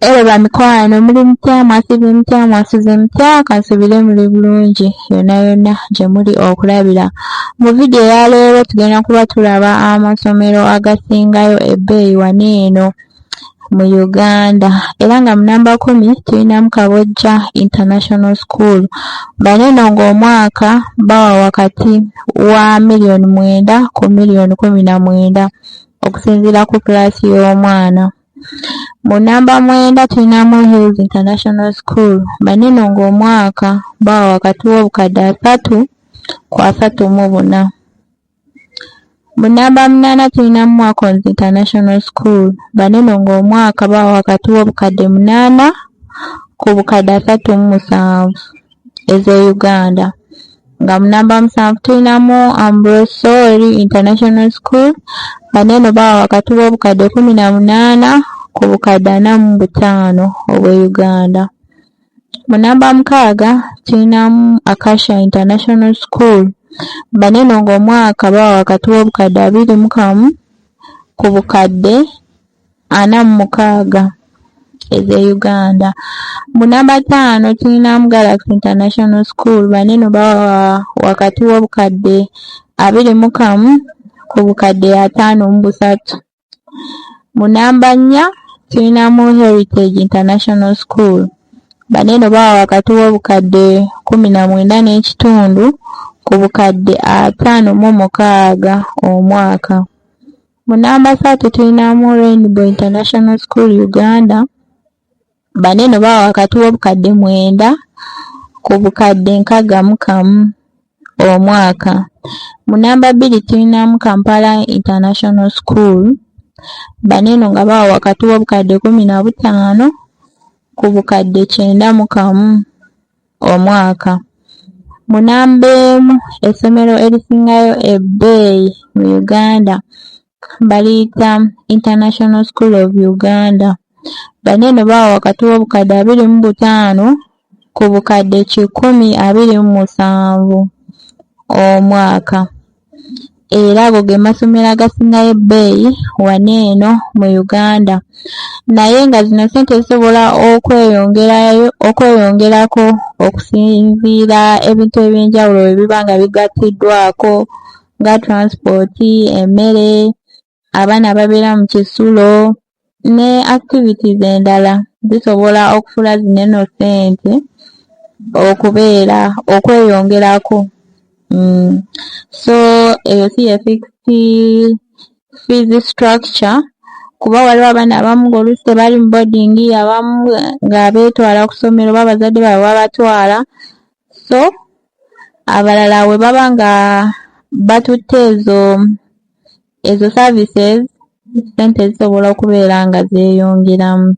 Era mikwano muli mutya mwasibye mutya mwasuze mutya kansubire muli bulungi yonna gye muli okulabira. Mu vidiyo ya leero tugenda kuba tulaba amasomero agasingayo ebbeeyi wano eno mu Uganda era nga mu namba 10 tulinamu Kabojja International School. Bano eno ng'omwaka bawa wakati wa $9,000,000 ku $19,000,000 okusinziira ku kilaasi y'omwana. Mu namba 9 tulinamu Hills International School. Bano eno ng'omwaka bawa wakati w'obukadde 3 ku 34. Mu namba 8 tulinamu Mwakons International School. Bano eno ng'omwaka bawa wakati w'obukadde 8 ku bukadde 37 ez'e Uganda. Nga mu namba 7 tulinamu Ambrosoli International School. Bano eno bawa wakati w'obukadde 18 ku bukadde 45 obw'e Uganda. Mu namba 6 tulinamu Acacia International School. Bano eno ng'omwaka bawa wakati w'obukadde 21 ku bukadde 46 ez'e Uganda. Mu namba 5 tulinamu Galaxy International School. Bano eno bawa wakati w'obukadde 21 ku bukadde 53. Mu namba 4 tulinamu Heritage International School. Bano eno bawa wakati w'obukadde 19.5 ku bukadde 56 omwaka. Mu namba 3 tulinamu Rainbow International School Uganda. Bano eno bawa wakati w'obukadde 9 ku bukadde 61 omwaka. Mu namba 2 tulinamu Kampala International School. Bano eno nga bawa wakati w'obukadde 15 ku bukadde 91 omwaka. Mu namba 1 essomero erisingayo ebbeeyi mu Uganda baliyita International School of Uganda. Bano eno bawa wakati w'obukadde 25 ku bukadde 127 omwaka. Era ago ge masomero agasingayo ebbeeyi wano eno mu Uganda. Naye nga zino ssente zisobola okweyongerako okusinziira ebintu eby'enjawulo bwe biba nga bigattiddwako nga transport, emmere, abaana ababeera mu kisulo ne activities endala zisobola okufula zino eno ssente okweyongerako. So eyo si ye fixed fees structure kuba waliwo abaana abamu ng'oluusi tebali mu boarding, abamu nga beetwala ku ssomero oba abazadde baabwe babatwala, so abalala we baba nga batutte ezo services ssente zisobola okubeera nga zeeyongeramu.